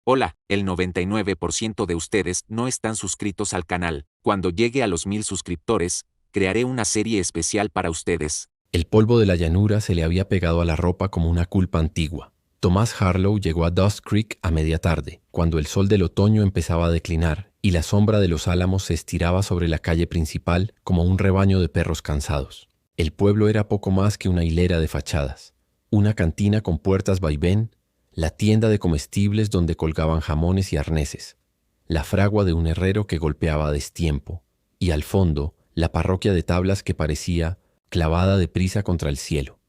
Hola, el 99% de ustedes no están suscritos al canal. Cuando llegue a los 1000 suscriptores, crearé una serie especial para ustedes. El polvo de la llanura se le había pegado a la ropa como una culpa antigua. Tomás Harlow llegó a Dust Creek a media tarde, cuando el sol del otoño empezaba a declinar y la sombra de los álamos se estiraba sobre la calle principal como un rebaño de perros cansados. El pueblo era poco más que una hilera de fachadas, una cantina con puertas vaivén, la tienda de comestibles donde colgaban jamones y arneses, la fragua de un herrero que golpeaba a destiempo, y al fondo, la parroquia de tablas que parecía clavada deprisa contra el cielo.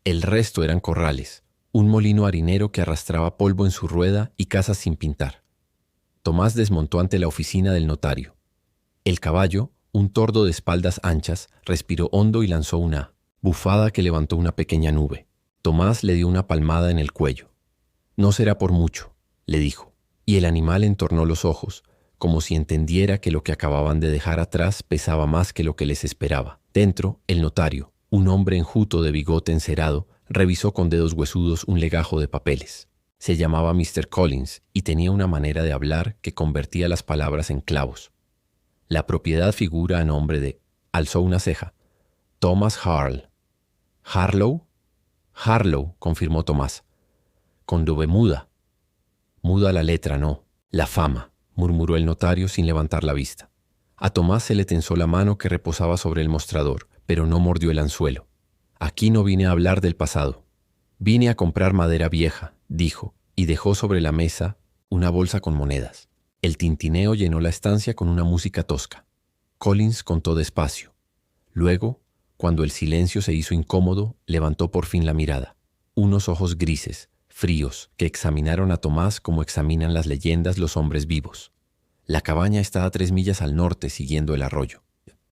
El resto eran corrales, un molino harinero que arrastraba polvo en su rueda y casas sin pintar. Tomás desmontó ante la oficina del notario. El caballo, un tordo de espaldas anchas, respiró hondo y lanzó una bufada que levantó una pequeña nube. Tomás le dio una palmada en el cuello. «No será por mucho», le dijo, y el animal entornó los ojos, como si entendiera que lo que acababan de dejar atrás pesaba más que lo que les esperaba. Dentro, el notario, un hombre enjuto de bigote encerado, revisó con dedos huesudos un legajo de papeles. Se llamaba Mr. Collins y tenía una manera de hablar que convertía las palabras en clavos. La propiedad figura a nombre de... Alzó una ceja. Thomas Harl. ¿Harlow? Harlow, confirmó Tomás. Con doble muda. Muda la letra, no. La fama, murmuró el notario sin levantar la vista. A Tomás se le tensó la mano que reposaba sobre el mostrador, pero no mordió el anzuelo. Aquí no vine a hablar del pasado. Vine a comprar madera vieja, dijo, y dejó sobre la mesa una bolsa con monedas. El tintineo llenó la estancia con una música tosca. Collins contó despacio. Luego, cuando el silencio se hizo incómodo, levantó por fin la mirada. Unos ojos grises, fríos, que examinaron a Tomás como examinan las leyendas los hombres vivos. La cabaña está a 3 millas al norte, siguiendo el arroyo.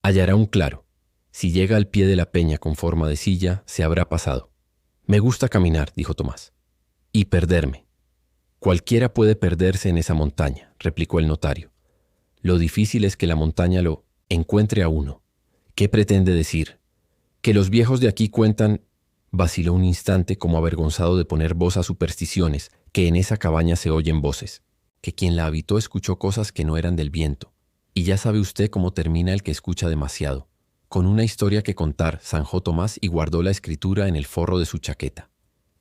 Hallará un claro. Si llega al pie de la peña con forma de silla, se habrá pasado. Me gusta caminar, dijo Tomás. Y perderme. Cualquiera puede perderse en esa montaña, replicó el notario. Lo difícil es que la montaña lo encuentre a uno. ¿Qué pretende decir? Que los viejos de aquí cuentan... Vaciló un instante como avergonzado de poner voz a supersticiones, que en esa cabaña se oyen voces. Que quien la habitó escuchó cosas que no eran del viento. Y ya sabe usted cómo termina el que escucha demasiado. Con una historia que contar, zanjó Tomás y guardó la escritura en el forro de su chaqueta.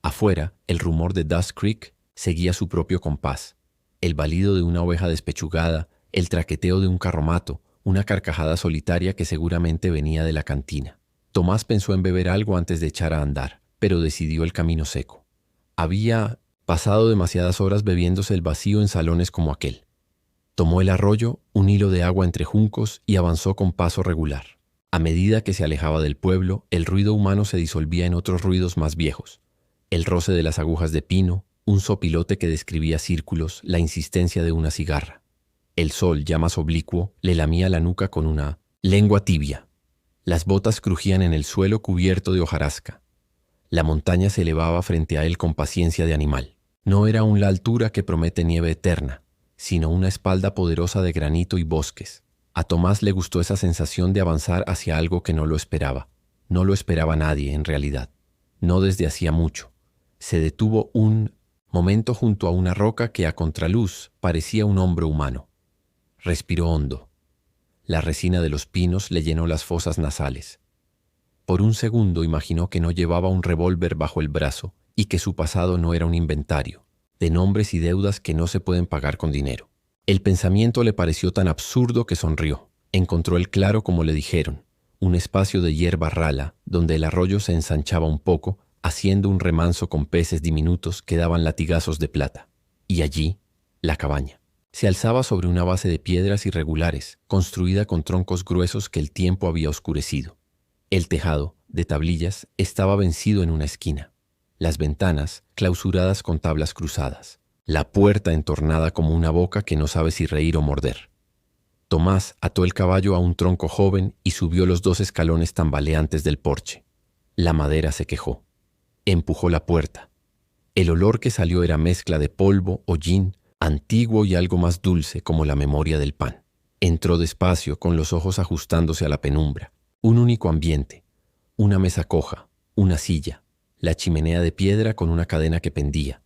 Afuera, el rumor de Dust Creek seguía su propio compás. El balido de una oveja despechugada, el traqueteo de un carromato, una carcajada solitaria que seguramente venía de la cantina. Tomás pensó en beber algo antes de echar a andar, pero decidió el camino seco. Había pasado demasiadas horas bebiéndose el vacío en salones como aquel. Tomó el arroyo, un hilo de agua entre juncos y avanzó con paso regular. A medida que se alejaba del pueblo, el ruido humano se disolvía en otros ruidos más viejos. El roce de las agujas de pino, un sopilote que describía círculos, la insistencia de una cigarra. El sol, ya más oblicuo, le lamía la nuca con una lengua tibia. Las botas crujían en el suelo cubierto de hojarasca. La montaña se elevaba frente a él con paciencia de animal. No era aún la altura que promete nieve eterna, sino una espalda poderosa de granito y bosques. A Tomás le gustó esa sensación de avanzar hacia algo que no lo esperaba. No lo esperaba nadie, en realidad. No desde hacía mucho. Se detuvo un momento junto a una roca que a contraluz parecía un hombro humano. Respiró hondo. La resina de los pinos le llenó las fosas nasales. Por un segundo imaginó que no llevaba un revólver bajo el brazo y que su pasado no era un inventario, de nombres y deudas que no se pueden pagar con dinero. El pensamiento le pareció tan absurdo que sonrió. Encontró el claro como le dijeron, un espacio de hierba rala donde el arroyo se ensanchaba un poco, haciendo un remanso con peces diminutos que daban latigazos de plata. Y allí, la cabaña. Se alzaba sobre una base de piedras irregulares, construida con troncos gruesos que el tiempo había oscurecido. El tejado, de tablillas, estaba vencido en una esquina. Las ventanas, clausuradas con tablas cruzadas. La puerta entornada como una boca que no sabe si reír o morder. Tomás ató el caballo a un tronco joven y subió los 2 escalones tambaleantes del porche. La madera se quejó. Empujó la puerta. El olor que salió era mezcla de polvo, hollín, antiguo y algo más dulce como la memoria del pan. Entró despacio, con los ojos ajustándose a la penumbra. Un único ambiente. Una mesa coja, una silla, la chimenea de piedra con una cadena que pendía,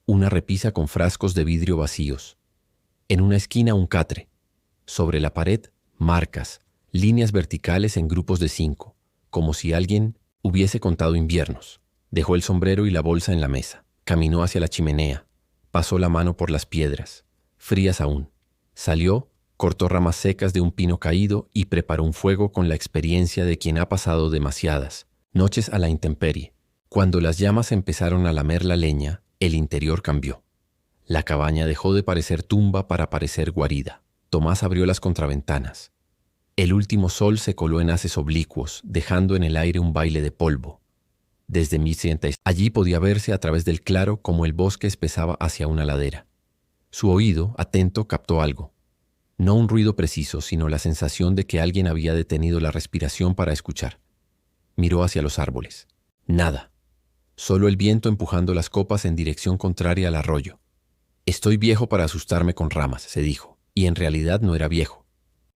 una repisa con frascos de vidrio vacíos. En una esquina un catre. Sobre la pared, marcas, líneas verticales en grupos de 5, como si alguien hubiese contado inviernos. Dejó el sombrero y la bolsa en la mesa. Caminó hacia la chimenea. Pasó la mano por las piedras, frías aún. Salió, cortó ramas secas de un pino caído y preparó un fuego con la experiencia de quien ha pasado demasiadas noches a la intemperie. Cuando las llamas empezaron a lamer la leña, el interior cambió. La cabaña dejó de parecer tumba para parecer guarida. Tomás abrió las contraventanas. El último sol se coló en haces oblicuos, dejando en el aire un baile de polvo. Desde 1100, allí podía verse a través del claro como el bosque espesaba hacia una ladera. Su oído, atento, captó algo. No un ruido preciso, sino la sensación de que alguien había detenido la respiración para escuchar. Miró hacia los árboles. Nada. Solo el viento empujando las copas en dirección contraria al arroyo. Estoy viejo para asustarme con ramas, se dijo, y en realidad no era viejo.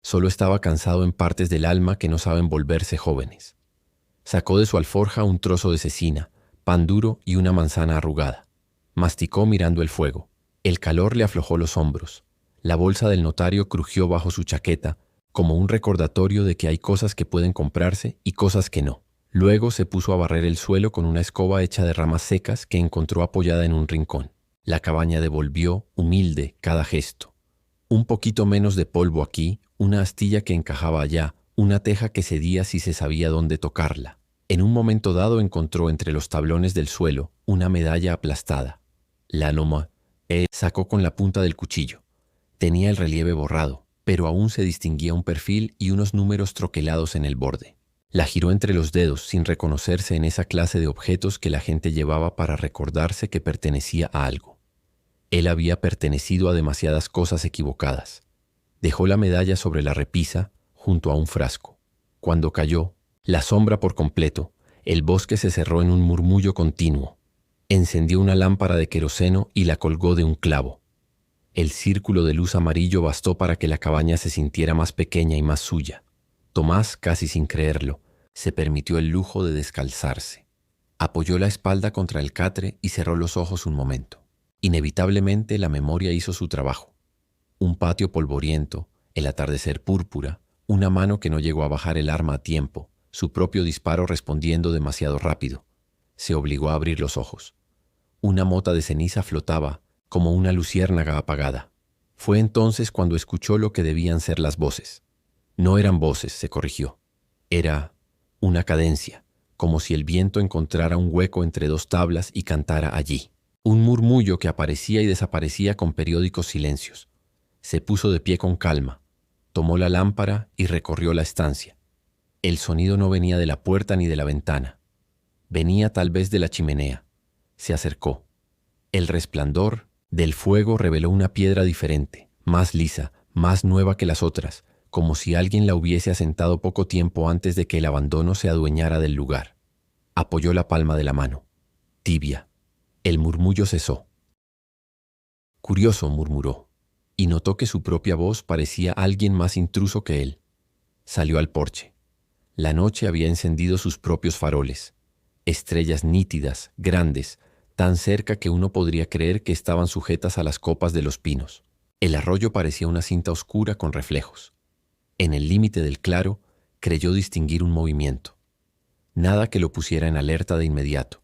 Solo estaba cansado en partes del alma que no saben volverse jóvenes. Sacó de su alforja un trozo de cecina, pan duro y una manzana arrugada. Masticó mirando el fuego. El calor le aflojó los hombros. La bolsa del notario crujió bajo su chaqueta, como un recordatorio de que hay cosas que pueden comprarse y cosas que no. Luego se puso a barrer el suelo con una escoba hecha de ramas secas que encontró apoyada en un rincón. La cabaña devolvió, humilde, cada gesto. Un poquito menos de polvo aquí, una astilla que encajaba allá, una teja que cedía si se sabía dónde tocarla. En un momento dado encontró entre los tablones del suelo una medalla aplastada. La Noma sacó con la punta del cuchillo. Tenía el relieve borrado, pero aún se distinguía un perfil y unos números troquelados en el borde. La giró entre los dedos sin reconocerse en esa clase de objetos que la gente llevaba para recordarse que pertenecía a algo. Él había pertenecido a demasiadas cosas equivocadas. Dejó la medalla sobre la repisa, junto a un frasco. Cuando cayó, la sombra por completo, el bosque se cerró en un murmullo continuo. Encendió una lámpara de queroseno y la colgó de un clavo. El círculo de luz amarillo bastó para que la cabaña se sintiera más pequeña y más suya. Tomás, casi sin creerlo, se permitió el lujo de descalzarse. Apoyó la espalda contra el catre y cerró los ojos un momento. Inevitablemente la memoria hizo su trabajo. Un patio polvoriento, el atardecer púrpura, una mano que no llegó a bajar el arma a tiempo, su propio disparo respondiendo demasiado rápido. Se obligó a abrir los ojos. Una mota de ceniza flotaba, como una luciérnaga apagada. Fue entonces cuando escuchó lo que debían ser las voces. No eran voces, se corrigió. Era una cadencia, como si el viento encontrara un hueco entre dos tablas y cantara allí. Un murmullo que aparecía y desaparecía con periódicos silencios. Se puso de pie con calma, tomó la lámpara y recorrió la estancia. El sonido no venía de la puerta ni de la ventana. Venía tal vez de la chimenea. Se acercó. El resplandor del fuego reveló una piedra diferente, más lisa, más nueva que las otras, como si alguien la hubiese asentado poco tiempo antes de que el abandono se adueñara del lugar. Apoyó la palma de la mano. Tibia. El murmullo cesó. Curioso, murmuró, y notó que su propia voz parecía alguien más intruso que él. Salió al porche. La noche había encendido sus propios faroles. Estrellas nítidas, grandes, tan cerca que uno podría creer que estaban sujetas a las copas de los pinos. El arroyo parecía una cinta oscura con reflejos. En el límite del claro, creyó distinguir un movimiento. Nada que lo pusiera en alerta de inmediato.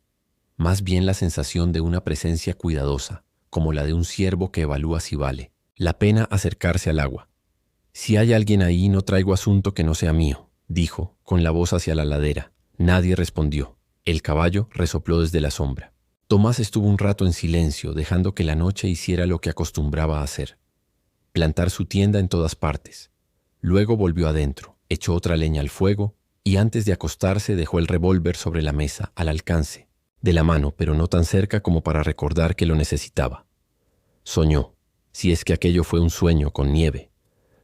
Más bien la sensación de una presencia cuidadosa, como la de un ciervo que evalúa si vale la pena acercarse al agua. Si hay alguien ahí, no traigo asunto que no sea mío, dijo, con la voz hacia la ladera. Nadie respondió. El caballo resopló desde la sombra. Tomás estuvo un rato en silencio, dejando que la noche hiciera lo que acostumbraba a hacer. Plantar su tienda en todas partes. Luego volvió adentro, echó otra leña al fuego y antes de acostarse dejó el revólver sobre la mesa, al alcance de la mano, pero no tan cerca como para recordar que lo necesitaba. Soñó, si es que aquello fue un sueño, con nieve,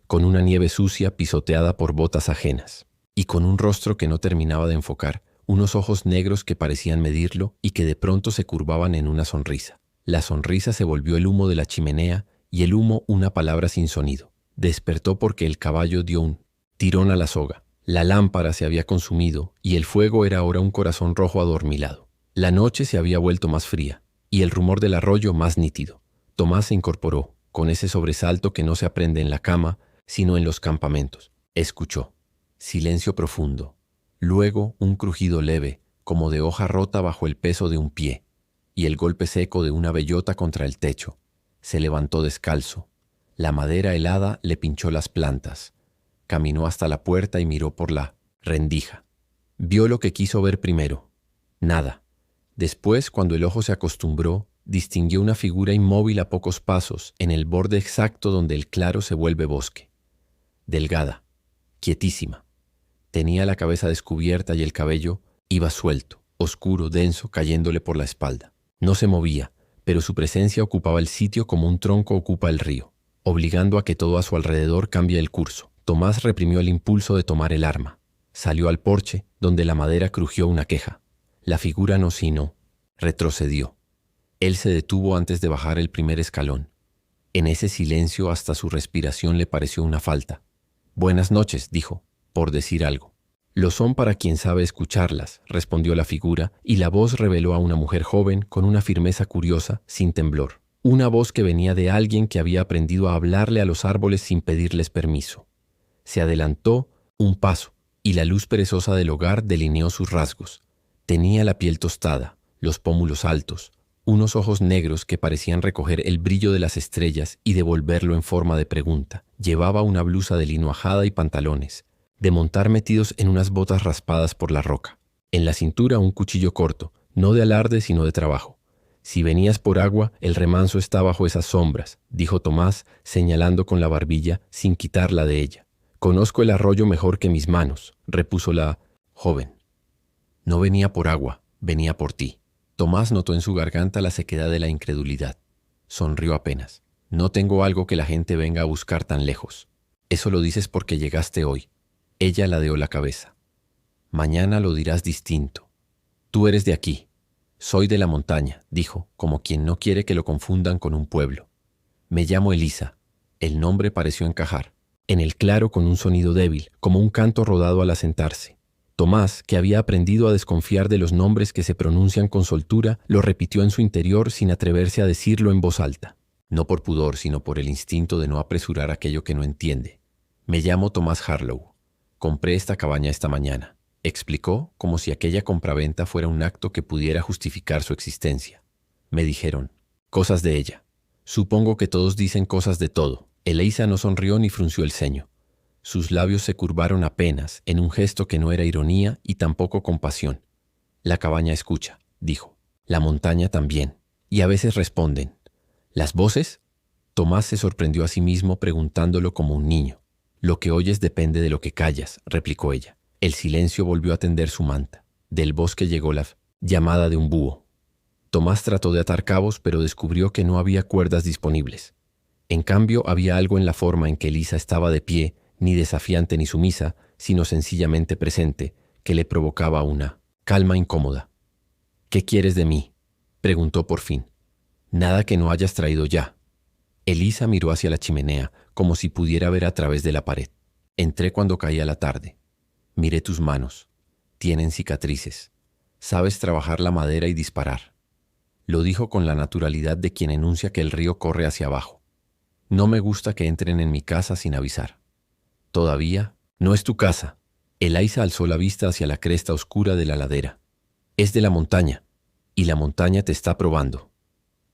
con una nieve sucia pisoteada por botas ajenas, y con un rostro que no terminaba de enfocar, unos ojos negros que parecían medirlo y que de pronto se curvaban en una sonrisa. La sonrisa se volvió el humo de la chimenea y el humo una palabra sin sonido. Despertó porque el caballo dio un tirón a la soga. La lámpara se había consumido y el fuego era ahora un corazón rojo adormilado. La noche se había vuelto más fría. y el rumor del arroyo más nítido. Tomás se incorporó, con ese sobresalto que no se aprende en la cama, sino en los campamentos. Escuchó. Silencio profundo. Luego un crujido leve, como de hoja rota bajo el peso de un pie, y el golpe seco de una bellota contra el techo. Se levantó descalzo. La madera helada le pinchó las plantas. Caminó hasta la puerta y miró por la rendija. Vio lo que quiso ver primero. Nada. Después, cuando el ojo se acostumbró, distinguió una figura inmóvil a pocos pasos, en el borde exacto donde el claro se vuelve bosque. Delgada, quietísima. Tenía la cabeza descubierta y el cabello iba suelto, oscuro, denso, cayéndole por la espalda. No se movía, pero su presencia ocupaba el sitio como un tronco ocupa el río, obligando a que todo a su alrededor cambie el curso. Tomás reprimió el impulso de tomar el arma. Salió al porche, donde la madera crujió una queja. La figura no sinó, retrocedió. Él se detuvo antes de bajar el primer escalón. En ese silencio hasta su respiración le pareció una falta. «Buenas noches», dijo, por decir algo. «Lo son para quien sabe escucharlas», respondió la figura, y la voz reveló a una mujer joven con una firmeza curiosa, sin temblor. Una voz que venía de alguien que había aprendido a hablarle a los árboles sin pedirles permiso. Se adelantó un paso, y la luz perezosa del hogar delineó sus rasgos. Tenía la piel tostada, los pómulos altos, unos ojos negros que parecían recoger el brillo de las estrellas y devolverlo en forma de pregunta. Llevaba una blusa de lino ajada y pantalones, de montar metidos en unas botas raspadas por la roca. En la cintura un cuchillo corto, no de alarde sino de trabajo. «Si venías por agua, el remanso está bajo esas sombras», dijo Tomás, señalando con la barbilla sin quitarla de ella. «Conozco el arroyo mejor que mis manos», repuso la joven. «No venía por agua, venía por ti». Tomás notó en su garganta la sequedad de la incredulidad. Sonrió apenas. «No tengo algo que la gente venga a buscar tan lejos. Eso lo dices porque llegaste hoy». Ella ladeó la cabeza. «Mañana lo dirás distinto. Tú eres de aquí». «Soy de la montaña», dijo, como quien no quiere que lo confundan con un pueblo. «Me llamo Elisa». El nombre pareció encajar. En el claro con un sonido débil, como un canto rodado al asentarse. Tomás, que había aprendido a desconfiar de los nombres que se pronuncian con soltura, lo repitió en su interior sin atreverse a decirlo en voz alta. No por pudor, sino por el instinto de no apresurar aquello que no entiende. «Me llamo Tomás Harlow. Compré esta cabaña esta mañana», explicó, como si aquella compraventa fuera un acto que pudiera justificar su existencia. «Me dijeron cosas de ella. Supongo que todos dicen cosas de todo». Elisa no sonrió ni frunció el ceño. Sus labios se curvaron apenas, en un gesto que no era ironía y tampoco compasión. «La cabaña escucha», dijo. «La montaña también. Y a veces responden. ¿Las voces?» Tomás se sorprendió a sí mismo preguntándolo como un niño. «Lo que oyes depende de lo que callas», replicó ella. El silencio volvió a tender su manta. Del bosque llegó la llamada de un búho. Tomás trató de atar cabos, pero descubrió que no había cuerdas disponibles. En cambio, había algo en la forma en que Elisa estaba de pie, ni desafiante ni sumisa, sino sencillamente presente, que le provocaba una calma incómoda. «¿Qué quieres de mí?», preguntó por fin. «Nada que no hayas traído ya». Elisa miró hacia la chimenea, como si pudiera ver a través de la pared. «Entré cuando caía la tarde. Miré tus manos. Tienen cicatrices. Sabes trabajar la madera y disparar». Lo dijo con la naturalidad de quien enuncia que el río corre hacia abajo. «No me gusta que entren en mi casa sin avisar». «Todavía no es tu casa». Elisa alzó la vista hacia la cresta oscura de la ladera. «Es de la montaña, y la montaña te está probando».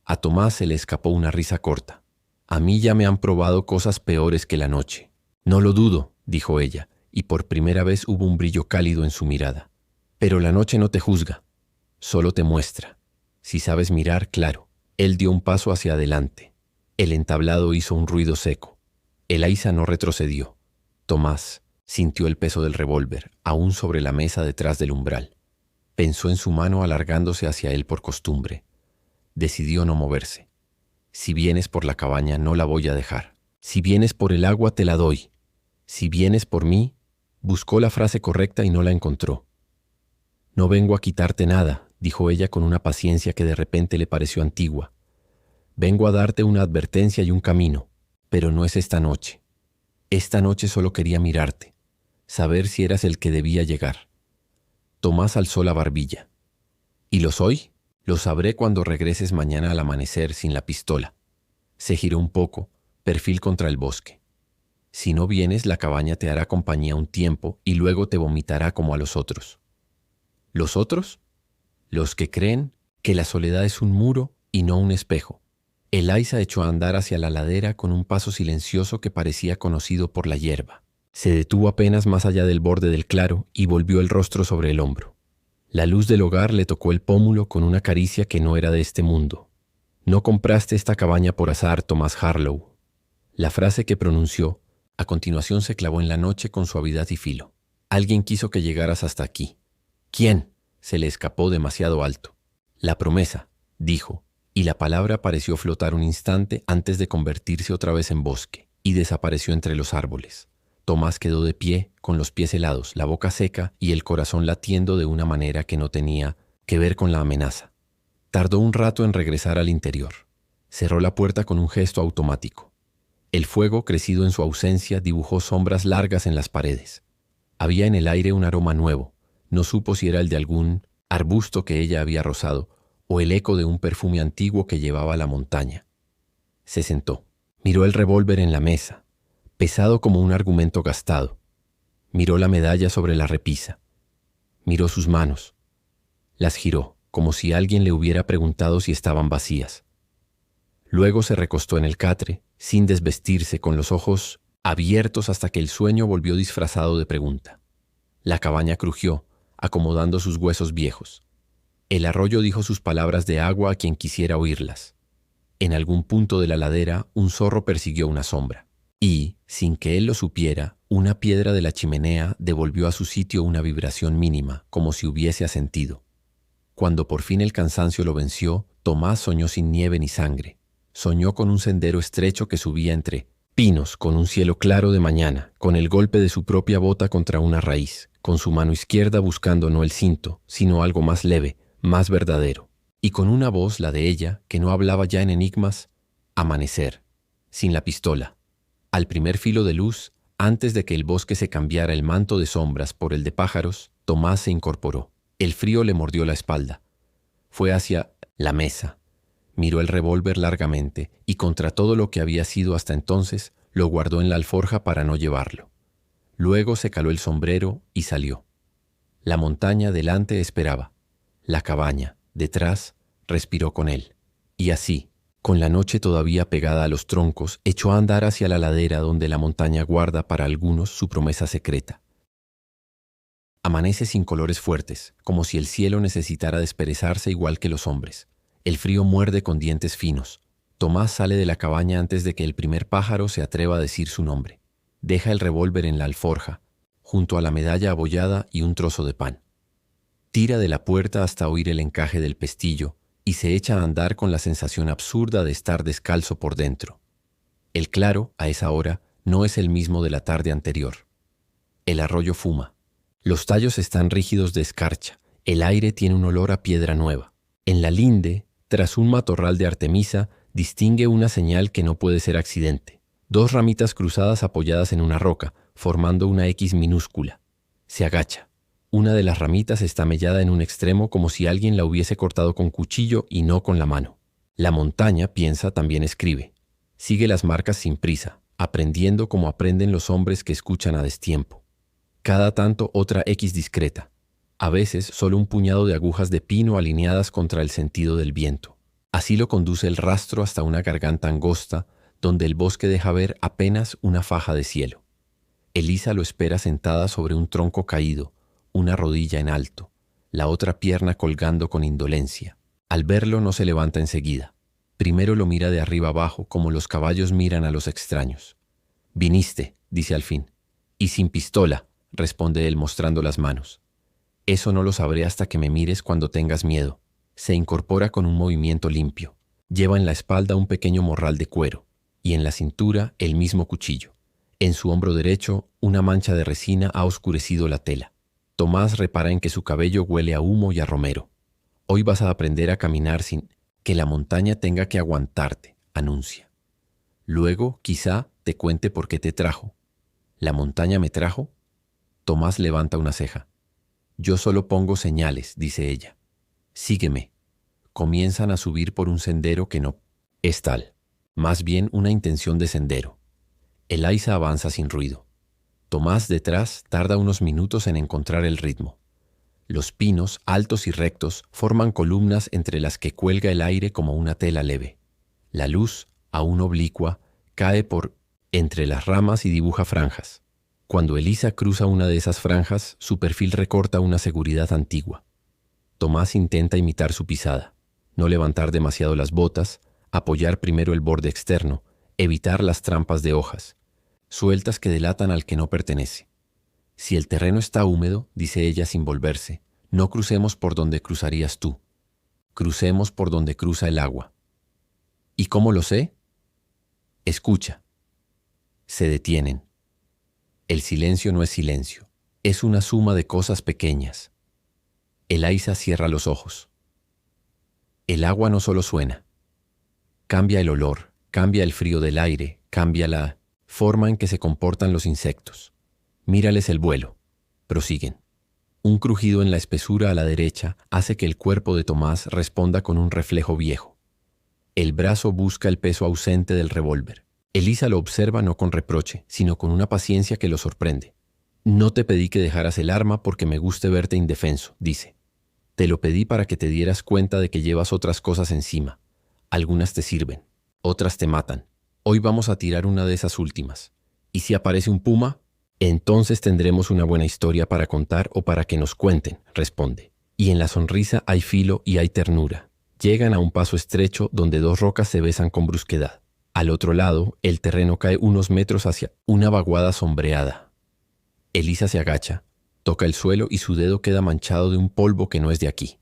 A Tomás se le escapó una risa corta. «A mí ya me han probado cosas peores que la noche». «No lo dudo», dijo ella, y por primera vez hubo un brillo cálido en su mirada. «Pero la noche no te juzga, solo te muestra. Si sabes mirar, claro». Él dio un paso hacia adelante. El entablado hizo un ruido seco. Elisa no retrocedió. Tomás sintió el peso del revólver, aún sobre la mesa detrás del umbral. Pensó en su mano alargándose hacia él por costumbre. Decidió no moverse. «Si vienes por la cabaña, no la voy a dejar. Si vienes por el agua, te la doy. Si vienes por mí», buscó la frase correcta y no la encontró. «No vengo a quitarte nada», dijo ella con una paciencia que de repente le pareció antigua. «Vengo a darte una advertencia y un camino, pero no es esta noche. Esta noche solo quería mirarte, saber si eras el que debía llegar». Tomás alzó la barbilla. «¿Y lo soy?». Lo sabré cuando regreses mañana al amanecer sin la pistola. Se giró un poco, perfil contra el bosque. Si no vienes, la cabaña te hará compañía un tiempo y luego te vomitará como a los otros. ¿Los otros? Los que creen que la soledad es un muro y no un espejo. Eliza echó a andar hacia la ladera con un paso silencioso que parecía conocido por la hierba. Se detuvo apenas más allá del borde del claro y volvió el rostro sobre el hombro. La luz del hogar le tocó el pómulo con una caricia que no era de este mundo. No compraste esta cabaña por azar, Thomas Harlow. La frase que pronunció, a continuación se clavó en la noche con suavidad y filo. Alguien quiso que llegaras hasta aquí. ¿Quién? Se le escapó demasiado alto. La promesa, dijo, y la palabra pareció flotar un instante antes de convertirse otra vez en bosque, y desapareció entre los árboles. Tomás quedó de pie, con los pies helados, la boca seca y el corazón latiendo de una manera que no tenía que ver con la amenaza. Tardó un rato en regresar al interior. Cerró la puerta con un gesto automático. El fuego, crecido en su ausencia, dibujó sombras largas en las paredes. Había en el aire un aroma nuevo. No supo si era el de algún arbusto que ella había rozado o el eco de un perfume antiguo que llevaba a la montaña. Se sentó. Miró el revólver en la mesa, pesado como un argumento gastado. Miró la medalla sobre la repisa. Miró sus manos. Las giró, como si alguien le hubiera preguntado si estaban vacías. Luego se recostó en el catre, sin desvestirse, con los ojos abiertos hasta que el sueño volvió disfrazado de pregunta. La cabaña crujió, acomodando sus huesos viejos. El arroyo dijo sus palabras de agua a quien quisiera oírlas. En algún punto de la ladera, un zorro persiguió una sombra. Y, sin que él lo supiera, una piedra de la chimenea devolvió a su sitio una vibración mínima, como si hubiese asentido. Cuando por fin el cansancio lo venció, Tomás soñó sin nieve ni sangre. Soñó con un sendero estrecho que subía entre pinos, con un cielo claro de mañana, con el golpe de su propia bota contra una raíz, con su mano izquierda buscando no el cinto, sino algo más leve, más verdadero, y con una voz, la de ella, que no hablaba ya en enigmas: amanecer, sin la pistola. Al primer filo de luz, antes de que el bosque se cambiara el manto de sombras por el de pájaros, Tomás se incorporó. El frío le mordió la espalda. Fue hacia la mesa. Miró el revólver largamente y, contra todo lo que había sido hasta entonces, lo guardó en la alforja para no llevarlo. Luego se caló el sombrero y salió. La montaña delante esperaba. La cabaña, detrás, respiró con él. Y así, con la noche todavía pegada a los troncos, echó a andar hacia la ladera donde la montaña guarda para algunos su promesa secreta. Amanece sin colores fuertes, como si el cielo necesitara desperezarse igual que los hombres. El frío muerde con dientes finos. Tomás sale de la cabaña antes de que el primer pájaro se atreva a decir su nombre. Deja el revólver en la alforja, junto a la medalla abollada y un trozo de pan. Tira de la puerta hasta oír el encaje del pestillo y se echa a andar con la sensación absurda de estar descalzo por dentro. El claro, a esa hora, no es el mismo de la tarde anterior. El arroyo fuma. Los tallos están rígidos de escarcha. El aire tiene un olor a piedra nueva. En la linde, tras un matorral de artemisa, distingue una señal que no puede ser accidente. 2 ramitas cruzadas apoyadas en una roca, formando una X minúscula. Se agacha. Una de las ramitas está mellada en un extremo como si alguien la hubiese cortado con cuchillo y no con la mano. La montaña, piensa, también escribe. Sigue las marcas sin prisa, aprendiendo como aprenden los hombres que escuchan a destiempo. Cada tanto otra X discreta. A veces solo un puñado de agujas de pino alineadas contra el sentido del viento. Así lo conduce el rastro hasta una garganta angosta, donde el bosque deja ver apenas una faja de cielo. Eliza lo espera sentada sobre un tronco caído, una rodilla en alto, la otra pierna colgando con indolencia. Al verlo no se levanta enseguida. Primero lo mira de arriba abajo, como los caballos miran a los extraños. «Viniste», dice al fin. «Y sin pistola», responde él mostrando las manos. «Eso no lo sabré hasta que me mires cuando tengas miedo». Se incorpora con un movimiento limpio. Lleva en la espalda un pequeño morral de cuero y en la cintura el mismo cuchillo. En su hombro derecho una mancha de resina ha oscurecido la tela. Tomás repara en que su cabello huele a humo y a romero. «Hoy vas a aprender a caminar sin que la montaña tenga que aguantarte», anuncia. «Luego, quizá, te cuente por qué te trajo». «¿La montaña me trajo?» Tomás levanta una ceja. «Yo solo pongo señales», dice ella. «Sígueme». Comienzan a subir por un sendero que no es tal, más bien una intención de sendero. Eliza avanza sin ruido. Tomás detrás tarda unos minutos en encontrar el ritmo. Los pinos, altos y rectos, forman columnas entre las que cuelga el aire como una tela leve. La luz, aún oblicua, cae por entre las ramas y dibuja franjas. Cuando Eliza cruza una de esas franjas, su perfil recorta una seguridad antigua. Tomás intenta imitar su pisada, no levantar demasiado las botas, apoyar primero el borde externo, evitar las trampas de hojas, sueltas que delatan al que no pertenece. Si el terreno está húmedo, dice ella sin volverse, no crucemos por donde cruzarías tú. Crucemos por donde cruza el agua. ¿Y cómo lo sé? Escucha. Se detienen. El silencio no es silencio, es una suma de cosas pequeñas. Eliza cierra los ojos. El agua no solo suena. Cambia el olor, cambia el frío del aire, cambia la forma en que se comportan los insectos. Mírales el vuelo. Prosiguen. Un crujido en la espesura a la derecha hace que el cuerpo de Tomás responda con un reflejo viejo. El brazo busca el peso ausente del revólver. Eliza lo observa no con reproche, sino con una paciencia que lo sorprende. No te pedí que dejaras el arma porque me guste verte indefenso, dice. Te lo pedí para que te dieras cuenta de que llevas otras cosas encima. Algunas te sirven, otras te matan. Hoy vamos a tirar una de esas últimas. ¿Y si aparece un puma? Entonces tendremos una buena historia para contar o para que nos cuenten, responde. Y en la sonrisa hay filo y hay ternura. Llegan a un paso estrecho donde dos rocas se besan con brusquedad. Al otro lado, el terreno cae unos metros hacia una vaguada sombreada. Eliza se agacha, toca el suelo y su dedo queda manchado de un polvo que no es de aquí.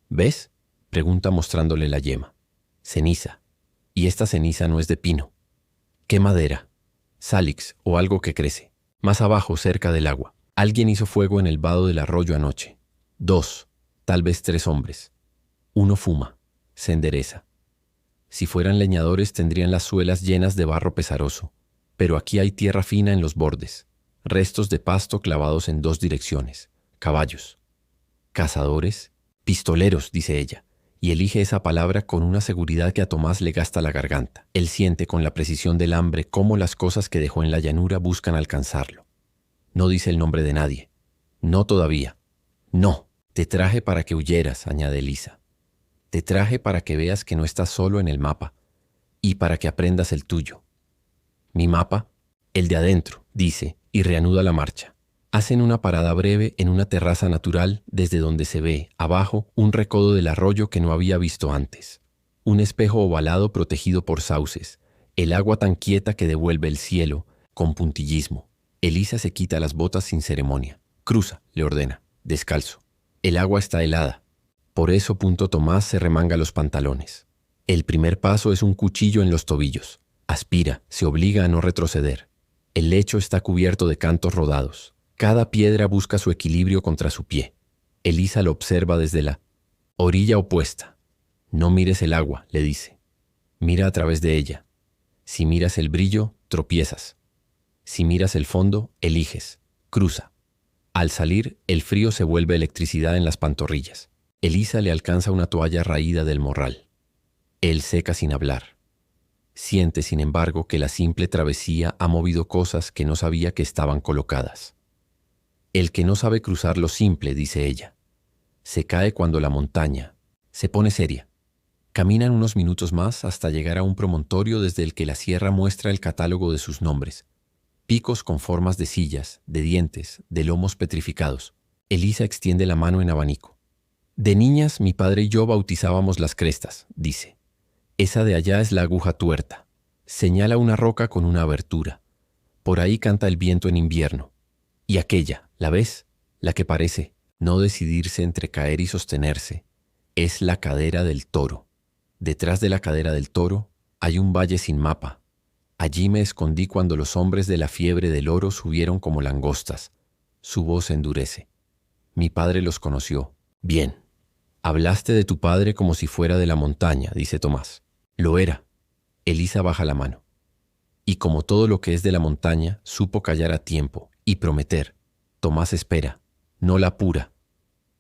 ¿Ves? Pregunta mostrándole la yema. Ceniza. Y esta ceniza no es de pino. ¿Qué madera? Salix o algo que crece. Más abajo, cerca del agua. Alguien hizo fuego en el vado del arroyo anoche. 2, tal vez 3 hombres. Uno fuma, se endereza. Si fueran leñadores tendrían las suelas llenas de barro pesaroso, pero aquí hay tierra fina en los bordes, restos de pasto clavados en 2 direcciones, caballos. Cazadores, pistoleros, dice ella, y elige esa palabra con una seguridad que a Tomás le gasta la garganta. Él siente con la precisión del hambre cómo las cosas que dejó en la llanura buscan alcanzarlo. No dice el nombre de nadie. No todavía. No, te traje para que huyeras, añade Eliza. Te traje para que veas que no estás solo en el mapa y para que aprendas el tuyo. Mi mapa, el de adentro, dice, y reanuda la marcha. Hacen una parada breve en una terraza natural desde donde se ve, abajo, un recodo del arroyo que no había visto antes. Un espejo ovalado protegido por sauces, el agua tan quieta que devuelve el cielo, con puntillismo. Eliza se quita las botas sin ceremonia. Cruza, le ordena, descalzo. El agua está helada. Por eso Tomás se remanga los pantalones. El primer paso es un cuchillo en los tobillos. Aspira, se obliga a no retroceder. El lecho está cubierto de cantos rodados. Cada piedra busca su equilibrio contra su pie. Eliza lo observa desde la orilla opuesta. No mires el agua, le dice. Mira a través de ella. Si miras el brillo, tropiezas. Si miras el fondo, eliges. Cruza. Al salir, el frío se vuelve electricidad en las pantorrillas. Eliza le alcanza una toalla raída del morral. Él seca sin hablar. Siente, sin embargo, que la simple travesía ha movido cosas que no sabía que estaban colocadas. El que no sabe cruzar lo simple, dice ella. Se cae cuando la montaña se pone seria. Caminan unos minutos más hasta llegar a un promontorio desde el que la sierra muestra el catálogo de sus nombres. Picos con formas de sillas, de dientes, de lomos petrificados. Eliza extiende la mano en abanico. De niñas, mi padre y yo bautizábamos las crestas, dice. Esa de allá es la aguja tuerta. Señala una roca con una abertura. Por ahí canta el viento en invierno. Y aquella, ¿la ves? La que parece no decidirse entre caer y sostenerse. Es la cadera del toro. Detrás de la cadera del toro hay un valle sin mapa. Allí me escondí cuando los hombres de la fiebre del oro subieron como langostas. Su voz se endurece. Mi padre los conoció. Bien. Hablaste de tu padre como si fuera de la montaña, dice Tomás. Lo era. Eliza baja la mano. Y como todo lo que es de la montaña, supo callar a tiempo y prometer. Tomás espera, no la apura.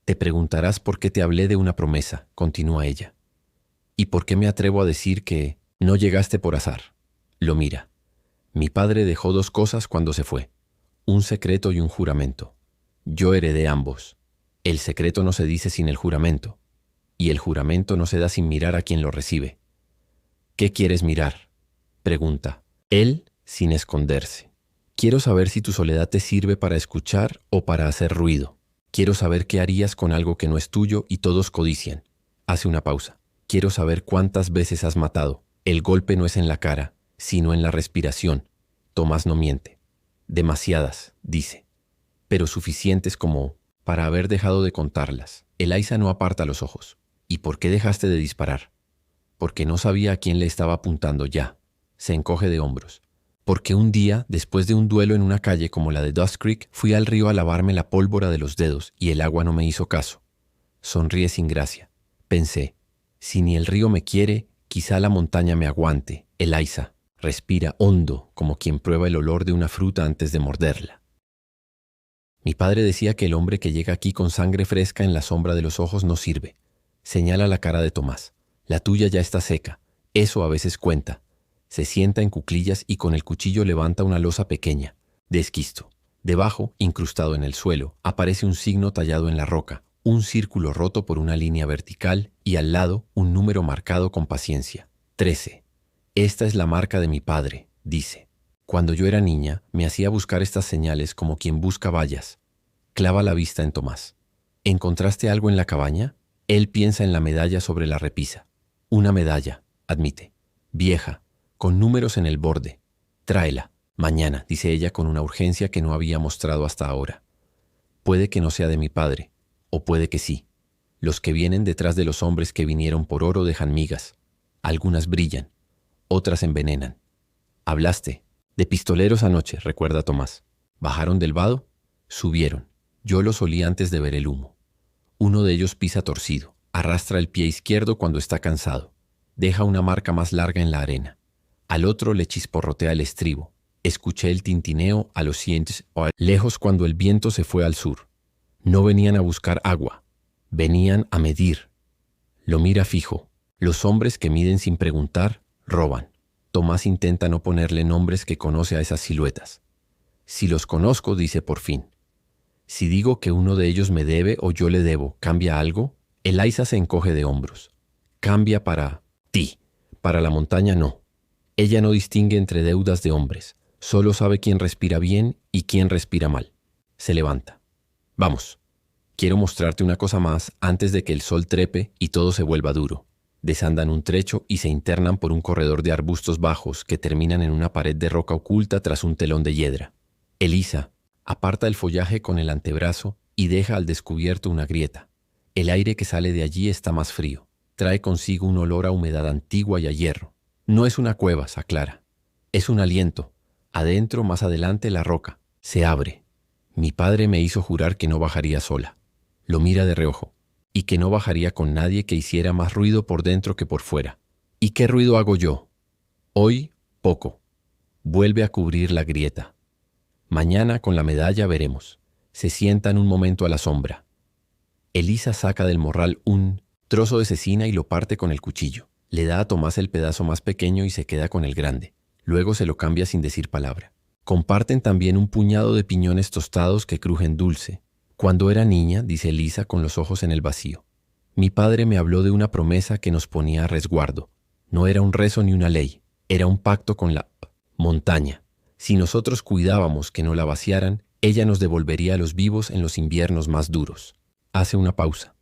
Te preguntarás por qué te hablé de una promesa, continúa ella. ¿Y por qué me atrevo a decir que no llegaste por azar? Lo mira. Mi padre dejó 2 cosas cuando se fue: un secreto y un juramento. Yo heredé ambos. El secreto no se dice sin el juramento, y el juramento no se da sin mirar a quien lo recibe. ¿Qué quieres mirar?, pregunta él sin esconderse. Quiero saber si tu soledad te sirve para escuchar o para hacer ruido. Quiero saber qué harías con algo que no es tuyo y todos codician. Hace una pausa. Quiero saber cuántas veces has matado. El golpe no es en la cara, sino en la respiración. Tomás no miente. Demasiadas, dice, pero suficientes como para haber dejado de contarlas. Elisa no aparta los ojos. ¿Y por qué dejaste de disparar? Porque no sabía a quién le estaba apuntando ya. Se encoge de hombros. Porque un día, después de un duelo en una calle como la de Dust Creek, fui al río a lavarme la pólvora de los dedos y el agua no me hizo caso. Sonríe sin gracia. Pensé, si ni el río me quiere, quizá la montaña me aguante. Elisa respira hondo, como quien prueba el olor de una fruta antes de morderla. Mi padre decía que el hombre que llega aquí con sangre fresca en la sombra de los ojos no sirve. Señala la cara de Tomás. La tuya ya está seca. Eso a veces cuenta. Se sienta en cuclillas y con el cuchillo levanta una losa pequeña, de esquisto. Debajo, incrustado en el suelo, aparece un signo tallado en la roca, un círculo roto por una línea vertical y al lado un número marcado con paciencia. 13. Esta es la marca de mi padre, dice. Cuando yo era niña, me hacía buscar estas señales como quien busca vallas. Clava la vista en Tomás. ¿Encontraste algo en la cabaña? Él piensa en la medalla sobre la repisa. Una medalla, admite. Vieja, con números en el borde. Tráela, mañana, dice ella con una urgencia que no había mostrado hasta ahora. Puede que no sea de mi padre, o puede que sí. Los que vienen detrás de los hombres que vinieron por oro dejan migas. Algunas brillan, otras envenenan. Hablaste de pistoleros anoche, recuerda Tomás. ¿Bajaron del vado? Subieron. Yo los olí antes de ver el humo. Uno de ellos pisa torcido, arrastra el pie izquierdo cuando está cansado. Deja una marca más larga en la arena. Al otro le chisporrotea el estribo. Escuché el tintineo a los cientos lejos cuando el viento se fue al sur. No venían a buscar agua, venían a medir. Lo mira fijo. Los hombres que miden sin preguntar, roban. Tomás intenta no ponerle nombres que conoce a esas siluetas. Si los conozco, dice por fin. Si digo que uno de ellos me debe o yo le debo, ¿cambia algo? Elisa se encoge de hombros. Cambia para ti. Para la montaña no. Ella no distingue entre deudas de hombres. Solo sabe quién respira bien y quién respira mal. Se levanta. Vamos. Quiero mostrarte una cosa más antes de que el sol trepe y todo se vuelva duro. Desandan un trecho y se internan por un corredor de arbustos bajos que terminan en una pared de roca oculta tras un telón de hiedra. Elisa aparta el follaje con el antebrazo y deja al descubierto una grieta. El aire que sale de allí está más frío. Trae consigo un olor a humedad antigua y a hierro. No es una cueva, se aclara. Es un aliento. Adentro, más adelante, la roca. Se abre. Mi padre me hizo jurar que no bajaría sola. Lo mira de reojo. Y que no bajaría con nadie que hiciera más ruido por dentro que por fuera. ¿Y qué ruido hago yo? Hoy, poco. Vuelve a cubrir la grieta. Mañana, con la medalla, veremos. Se sientan un momento a la sombra. Elisa saca del morral un trozo de cecina y lo parte con el cuchillo. Le da a Tomás el pedazo más pequeño y se queda con el grande. Luego se lo cambia sin decir palabra. Comparten también un puñado de piñones tostados que crujen dulce. Cuando era niña, dice Elisa con los ojos en el vacío, mi padre me habló de una promesa que nos ponía a resguardo. No era un rezo ni una ley, era un pacto con la montaña. Si nosotros cuidábamos que no la vaciaran, ella nos devolvería a los vivos en los inviernos más duros. Hace una pausa.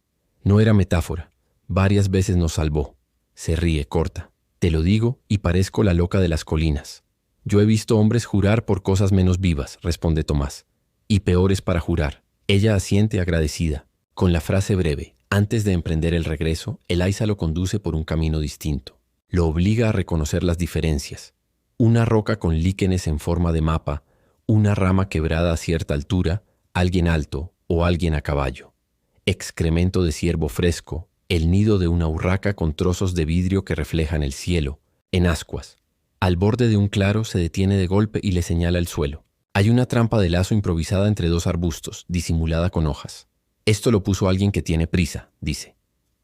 No era metáfora. Varias veces nos salvó. Se ríe, corta. Te lo digo y parezco la loca de las colinas. Yo he visto hombres jurar por cosas menos vivas, responde Tomás. Y peores para jurar. Ella asiente agradecida. Con la frase breve, antes de emprender el regreso, Elisa lo conduce por un camino distinto. Lo obliga a reconocer las diferencias. Una roca con líquenes en forma de mapa, una rama quebrada a cierta altura, alguien alto o alguien a caballo. Excremento de ciervo fresco, el nido de una urraca con trozos de vidrio que reflejan el cielo, en ascuas. Al borde de un claro se detiene de golpe y le señala el suelo. Hay una trampa de lazo improvisada entre 2 arbustos, disimulada con hojas. Esto lo puso alguien que tiene prisa, dice.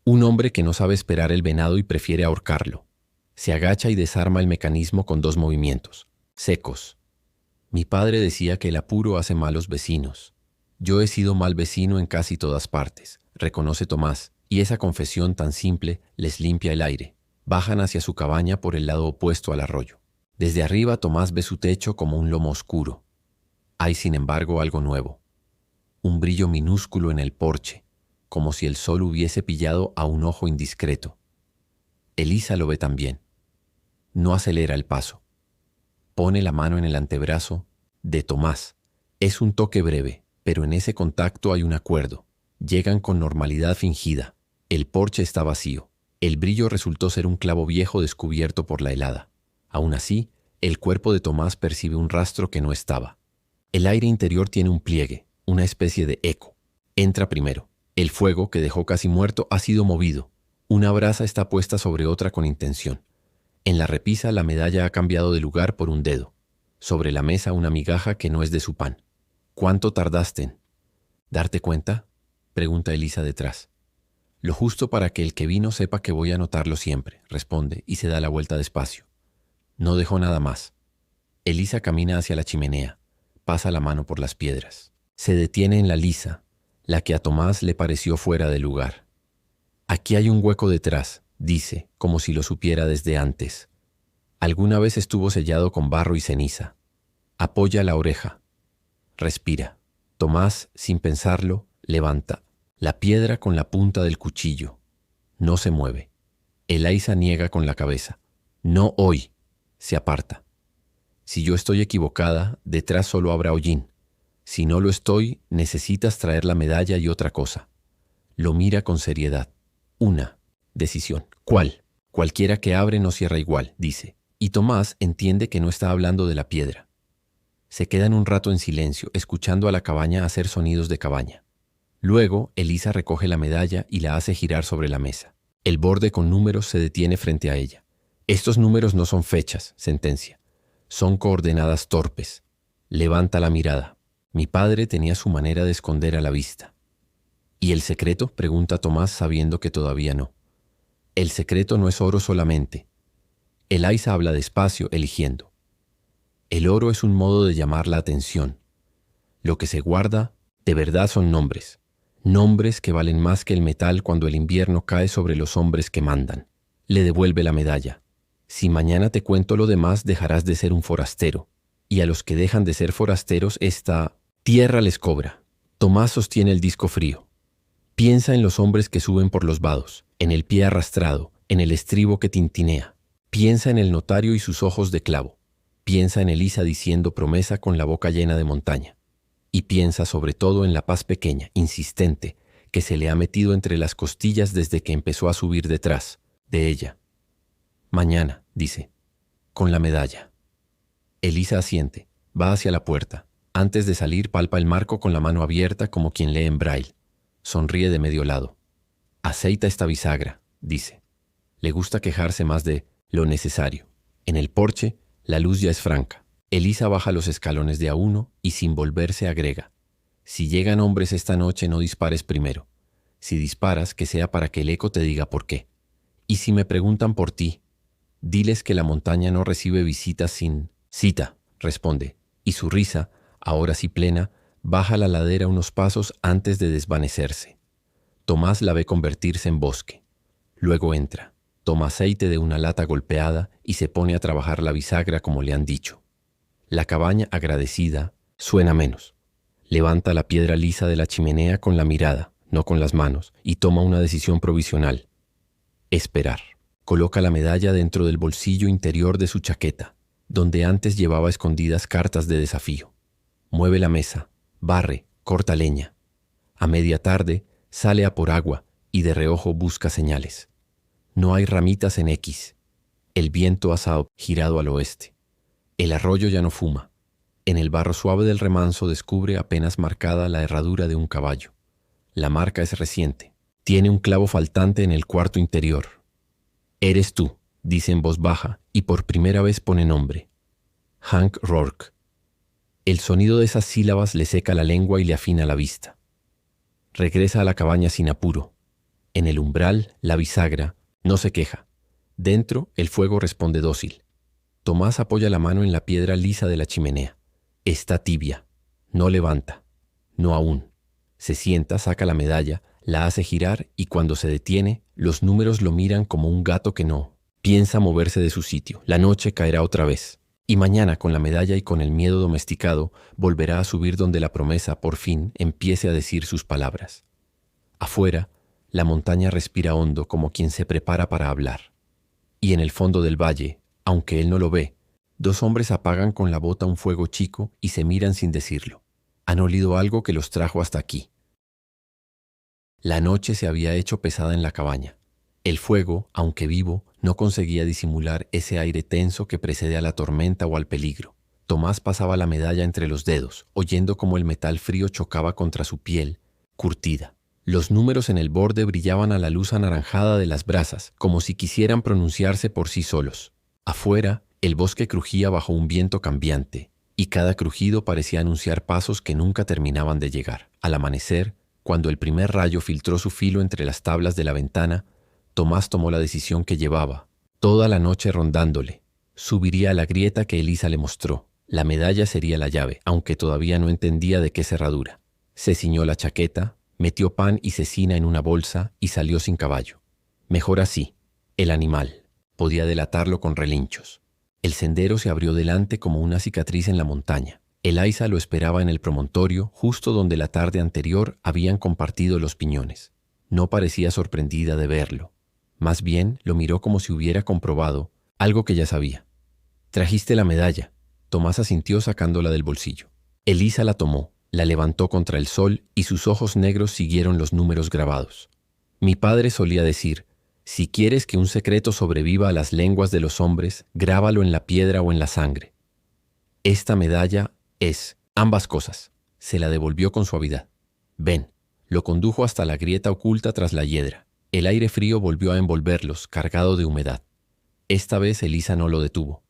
Un hombre que no sabe esperar el venado y prefiere ahorcarlo. Se agacha y desarma el mecanismo con 2 movimientos, secos. Mi padre decía que el apuro hace malos vecinos. Yo he sido mal vecino en casi todas partes, reconoce Tomás, y esa confesión tan simple les limpia el aire. Bajan hacia su cabaña por el lado opuesto al arroyo. Desde arriba Tomás ve su techo como un lomo oscuro. Hay, sin embargo, algo nuevo. Un brillo minúsculo en el porche, como si el sol hubiese pillado a un ojo indiscreto. Elisa lo ve también. No acelera el paso. Pone la mano en el antebrazo de Tomás. Es un toque breve, pero en ese contacto hay un acuerdo. Llegan con normalidad fingida. El porche está vacío. El brillo resultó ser un clavo viejo descubierto por la helada. Aún así, el cuerpo de Tomás percibe un rastro que no estaba. El aire interior tiene un pliegue, una especie de eco. Entra primero. El fuego, que dejó casi muerto, ha sido movido. Una brasa está puesta sobre otra con intención. En la repisa la medalla ha cambiado de lugar por un dedo. Sobre la mesa una migaja que no es de su pan. ¿Cuánto tardaste en darte cuenta?, pregunta Elisa detrás. Lo justo para que el que vino sepa que voy a notarlo siempre, responde y se da la vuelta despacio. No dejó nada más. Elisa camina hacia la chimenea, pasa la mano por las piedras. Se detiene en la lisa, la que a Tomás le pareció fuera de lugar. Aquí hay un hueco detrás, dice, como si lo supiera desde antes. Alguna vez estuvo sellado con barro y ceniza. Apoya la oreja. Respira. Tomás, sin pensarlo, levanta la piedra con la punta del cuchillo. No se mueve. Elisa niega con la cabeza. No hoy. Se aparta. Si yo estoy equivocada, detrás solo habrá hollín. Si no lo estoy, necesitas traer la medalla y otra cosa. Lo mira con seriedad. Una decisión. ¿Cuál? Cualquiera que abre no cierra igual, dice. Y Tomás entiende que no está hablando de la piedra. Se quedan un rato en silencio, escuchando a la cabaña hacer sonidos de cabaña. Luego, Elisa recoge la medalla y la hace girar sobre la mesa. El borde con números se detiene frente a ella. Estos números no son fechas, sentencia. Son coordenadas torpes. Levanta la mirada. Mi padre tenía su manera de esconder a la vista. ¿Y el secreto?, pregunta Tomás, sabiendo que todavía no. El secreto no es oro solamente. Elisa habla despacio, eligiendo. El oro es un modo de llamar la atención. Lo que se guarda, de verdad, son nombres. Nombres que valen más que el metal cuando el invierno cae sobre los hombres que mandan. Le devuelve la medalla. Si mañana te cuento lo demás, dejarás de ser un forastero. Y a los que dejan de ser forasteros, esta tierra les cobra. Tomás sostiene el disco frío. Piensa en los hombres que suben por los vados, en el pie arrastrado, en el estribo que tintinea. Piensa en el notario y sus ojos de clavo. Piensa en Elisa diciendo promesa con la boca llena de montaña. Y piensa sobre todo en la paz pequeña, insistente, que se le ha metido entre las costillas desde que empezó a subir detrás de ella. Mañana, dice, con la medalla. Elisa asiente, va hacia la puerta. Antes de salir palpa el marco con la mano abierta como quien lee en braille. Sonríe de medio lado. Aceita esta bisagra, dice. Le gusta quejarse más de lo necesario. En el porche, la luz ya es franca. Elisa baja los escalones de a uno y sin volverse agrega. Si llegan hombres esta noche, no dispares primero. Si disparas, que sea para que el eco te diga por qué. Y si me preguntan por ti, diles que la montaña no recibe visitas sin cita, responde. Y su risa, ahora sí plena, baja la ladera unos pasos antes de desvanecerse. Tomás la ve convertirse en bosque. Luego entra, toma aceite de una lata golpeada y se pone a trabajar la bisagra como le han dicho. La cabaña, agradecida, suena menos. Levanta la piedra lisa de la chimenea con la mirada, no con las manos, y toma una decisión provisional. Esperar. Coloca la medalla dentro del bolsillo interior de su chaqueta, donde antes llevaba escondidas cartas de desafío. Mueve la mesa, barre, corta leña. A media tarde sale a por agua y de reojo busca señales. No hay ramitas en X. El viento ha girado al oeste. El arroyo ya no fuma. En el barro suave del remanso descubre apenas marcada la herradura de un caballo. La marca es reciente. Tiene un clavo faltante en el cuarto interior. Eres tú, dice en voz baja y por primera vez pone nombre. Hank Rourke. El sonido de esas sílabas le seca la lengua y le afina la vista. Regresa a la cabaña sin apuro. En el umbral, la bisagra no se queja. Dentro, el fuego responde dócil. Tomás apoya la mano en la piedra lisa de la chimenea. Está tibia. No levanta. No aún. Se sienta, saca la medalla, la hace girar y cuando se detiene, los números lo miran como un gato que no piensa moverse de su sitio. La noche caerá otra vez. Y mañana, con la medalla y con el miedo domesticado, volverá a subir donde la promesa, por fin, empiece a decir sus palabras. Afuera, la montaña respira hondo como quien se prepara para hablar. Y en el fondo del valle, aunque él no lo ve, dos hombres apagan con la bota un fuego chico y se miran sin decirlo. Han olido algo que los trajo hasta aquí. La noche se había hecho pesada en la cabaña. El fuego, aunque vivo, no conseguía disimular ese aire tenso que precede a la tormenta o al peligro. Tomás pasaba la medalla entre los dedos, oyendo cómo el metal frío chocaba contra su piel, curtida. Los números en el borde brillaban a la luz anaranjada de las brasas, como si quisieran pronunciarse por sí solos. Afuera, el bosque crujía bajo un viento cambiante, y cada crujido parecía anunciar pasos que nunca terminaban de llegar. Al amanecer, cuando el primer rayo filtró su filo entre las tablas de la ventana, Tomás tomó la decisión que llevaba, toda la noche rondándole. Subiría a la grieta que Elisa le mostró. La medalla sería la llave, aunque todavía no entendía de qué cerradura. Se ciñó la chaqueta, metió pan y cecina en una bolsa y salió sin caballo. Mejor así. El animal. Podía delatarlo con relinchos. El sendero se abrió delante como una cicatriz en la montaña. Elisa lo esperaba en el promontorio, justo donde la tarde anterior habían compartido los piñones. No parecía sorprendida de verlo. Más bien, lo miró como si hubiera comprobado algo que ya sabía. «Trajiste la medalla». Tomás asintió sacándola del bolsillo. Elisa la tomó, la levantó contra el sol y sus ojos negros siguieron los números grabados. Mi padre solía decir, si quieres que un secreto sobreviva a las lenguas de los hombres, grábalo en la piedra o en la sangre. Esta medalla es ambas cosas. Se la devolvió con suavidad. Ven. Lo condujo hasta la grieta oculta tras la hiedra. El aire frío volvió a envolverlos, cargado de humedad. Esta vez Elisa no lo detuvo.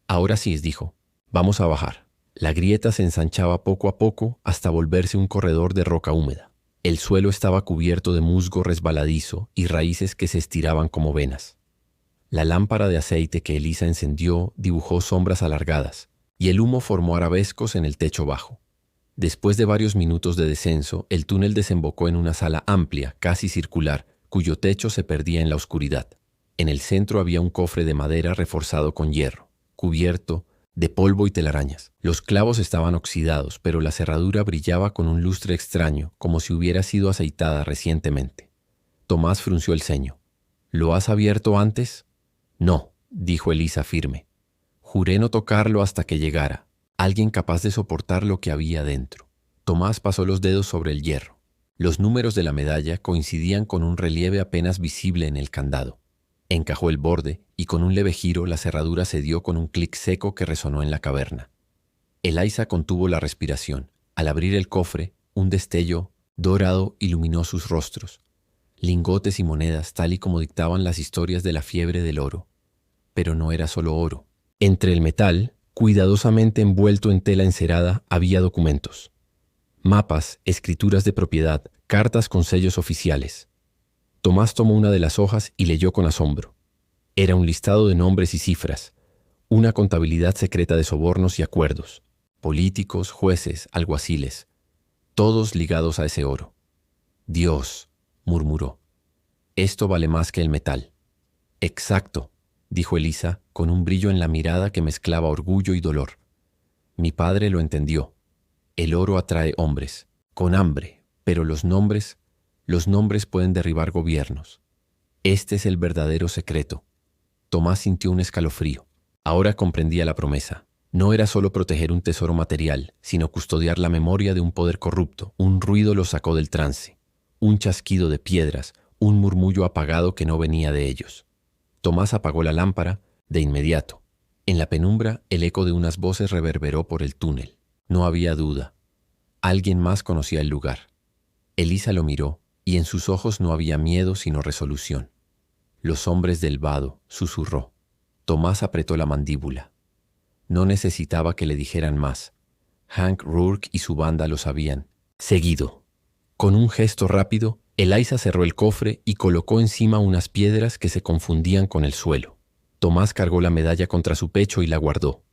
Ahora sí, dijo. Vamos a bajar. La grieta se ensanchaba poco a poco hasta volverse un corredor de roca húmeda. El suelo estaba cubierto de musgo resbaladizo y raíces que se estiraban como venas. La lámpara de aceite que Elisa encendió dibujó sombras alargadas, y el humo formó arabescos en el techo bajo. Después de varios minutos de descenso, el túnel desembocó en una sala amplia, casi circular, cuyo techo se perdía en la oscuridad. En el centro había un cofre de madera reforzado con hierro, cubierto de polvo y telarañas. Los clavos estaban oxidados, pero la cerradura brillaba con un lustre extraño, como si hubiera sido aceitada recientemente. Tomás frunció el ceño. ¿Lo has abierto antes? No, dijo Elisa firme. Juré no tocarlo hasta que llegara, alguien capaz de soportar lo que había dentro. Tomás pasó los dedos sobre el hierro. Los números de la medalla coincidían con un relieve apenas visible en el candado. Encajó el borde y con un leve giro la cerradura cedió con un clic seco que resonó en la caverna. Elisa contuvo la respiración. Al abrir el cofre, un destello dorado iluminó sus rostros. Lingotes y monedas tal y como dictaban las historias de la fiebre del oro. Pero no era solo oro. Entre el metal, cuidadosamente envuelto en tela encerada, había documentos. Mapas, escrituras de propiedad, cartas con sellos oficiales. Tomás tomó una de las hojas y leyó con asombro. Era un listado de nombres y cifras, una contabilidad secreta de sobornos y acuerdos, políticos, jueces, alguaciles, todos ligados a ese oro. Dios, murmuró, esto vale más que el metal. Exacto, dijo Elisa, con un brillo en la mirada que mezclaba orgullo y dolor. Mi padre lo entendió. El oro atrae hombres, con hambre, pero los nombres pueden derribar gobiernos. Este es el verdadero secreto. Tomás sintió un escalofrío. Ahora comprendía la promesa. No era solo proteger un tesoro material, sino custodiar la memoria de un poder corrupto. Un ruido lo sacó del trance. Un chasquido de piedras, un murmullo apagado que no venía de ellos. Tomás apagó la lámpara de inmediato. En la penumbra, el eco de unas voces reverberó por el túnel. No había duda. Alguien más conocía el lugar. Elisa lo miró, y en sus ojos no había miedo sino resolución. Los hombres del vado, susurró. Tomás apretó la mandíbula. No necesitaba que le dijeran más. Hank Rourke y su banda lo sabían. Seguido. Con un gesto rápido, Eliza cerró el cofre y colocó encima unas piedras que se confundían con el suelo. Tomás cargó la medalla contra su pecho y la guardó.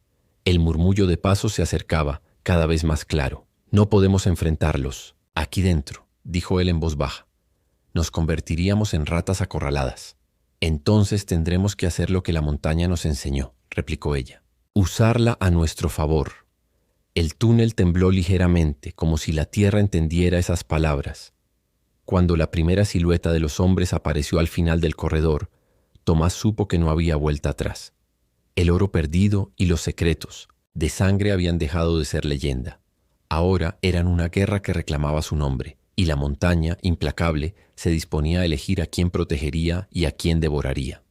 El murmullo de pasos se acercaba, cada vez más claro. «No podemos enfrentarlos. Aquí dentro», dijo él en voz baja. «Nos convertiríamos en ratas acorraladas». «Entonces tendremos que hacer lo que la montaña nos enseñó», replicó ella. «Usarla a nuestro favor». El túnel tembló ligeramente, como si la tierra entendiera esas palabras. Cuando la primera silueta de los hombres apareció al final del corredor, Tomás supo que no había vuelta atrás. El oro perdido y los secretos de sangre habían dejado de ser leyenda. Ahora eran una guerra que reclamaba su nombre, y la montaña, implacable, se disponía a elegir a quién protegería y a quién devoraría.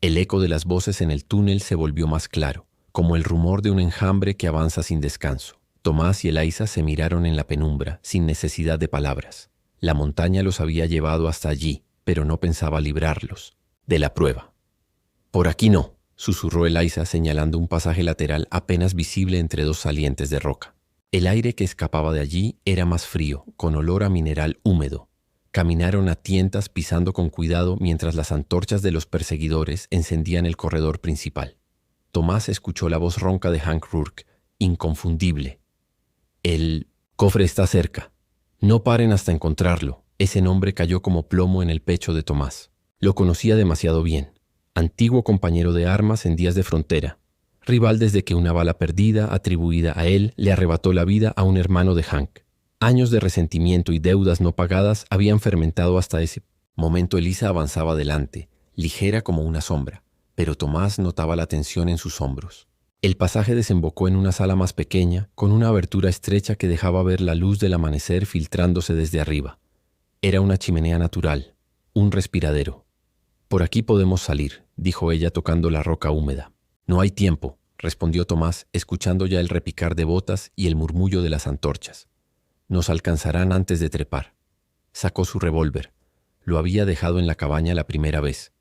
El eco de las voces en el túnel se volvió más claro, como el rumor de un enjambre que avanza sin descanso. Tomás y Eliza se miraron en la penumbra, sin necesidad de palabras. La montaña los había llevado hasta allí, pero no pensaba librarlos de la prueba. «Por aquí no», susurró Eliza señalando un pasaje lateral apenas visible entre dos salientes de roca. El aire que escapaba de allí era más frío, con olor a mineral húmedo. Caminaron a tientas pisando con cuidado mientras las antorchas de los perseguidores encendían el corredor principal. Tomás escuchó la voz ronca de Hank Rourke, inconfundible. «El cofre está cerca. No paren hasta encontrarlo». Ese nombre cayó como plomo en el pecho de Tomás. Lo conocía demasiado bien. Antiguo compañero de armas en días de frontera. Rival desde que una bala perdida, atribuida a él, le arrebató la vida a un hermano de Hank. Años de resentimiento y deudas no pagadas habían fermentado hasta ese momento. Eliza avanzaba adelante, ligera como una sombra, pero Tomás notaba la tensión en sus hombros. El pasaje desembocó en una sala más pequeña, con una abertura estrecha que dejaba ver la luz del amanecer filtrándose desde arriba. Era una chimenea natural, un respiradero. «Por aquí podemos salir», dijo ella tocando la roca húmeda. «No hay tiempo», respondió Tomás, escuchando ya el repicar de botas y el murmullo de las antorchas. «Nos alcanzarán antes de trepar». Sacó su revólver. Lo había dejado en la cabaña la primera vez,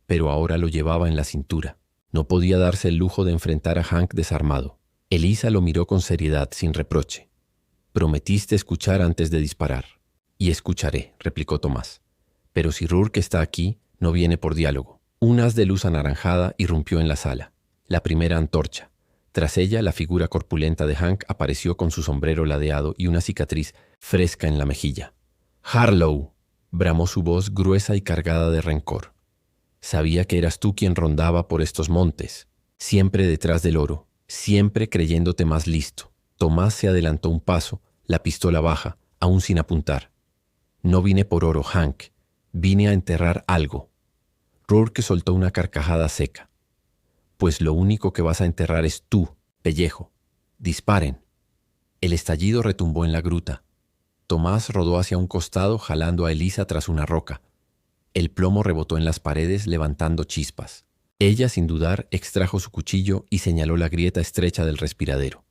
pero ahora lo llevaba en la cintura. No podía darse el lujo de enfrentar a Hank desarmado. Eliza lo miró con seriedad, sin reproche. «Prometiste escuchar antes de disparar». «Y escucharé», replicó Tomás. «Pero si Rourke está aquí, no viene por diálogo». Un haz de luz anaranjada irrumpió en la sala. La primera antorcha. Tras ella, la figura corpulenta de Hank apareció con su sombrero ladeado y una cicatriz fresca en la mejilla. «Harlow», bramó su voz gruesa y cargada de rencor. «Sabía que eras tú quien rondaba por estos montes, siempre detrás del oro, siempre creyéndote más listo». Tomás se adelantó un paso, la pistola baja, aún sin apuntar. «No vine por oro, Hank. Vine a enterrar algo». Rourke soltó una carcajada seca. «Pues lo único que vas a enterrar es tú, pellejo. Disparen». El estallido retumbó en la gruta. Tomás rodó hacia un costado jalando a Eliza tras una roca. El plomo rebotó en las paredes levantando chispas. Ella, sin dudar, extrajo su cuchillo y señaló la grieta estrecha del respiradero.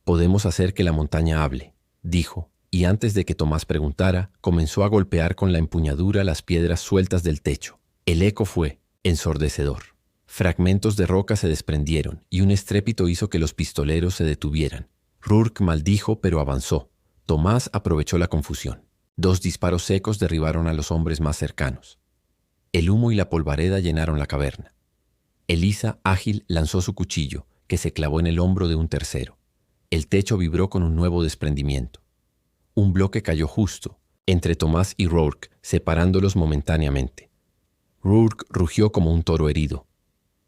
«Podemos hacer que la montaña hable», dijo, y antes de que Tomás preguntara, comenzó a golpear con la empuñadura las piedras sueltas del techo. El eco fue ensordecedor. Fragmentos de roca se desprendieron y un estrépito hizo que los pistoleros se detuvieran. Rourke maldijo, pero avanzó. Tomás aprovechó la confusión. 2 disparos secos derribaron a los hombres más cercanos. El humo y la polvareda llenaron la caverna. Eliza, ágil, lanzó su cuchillo, que se clavó en el hombro de un tercero. El techo vibró con un nuevo desprendimiento. Un bloque cayó justo, entre Tomás y Rourke, separándolos momentáneamente. Rourke rugió como un toro herido.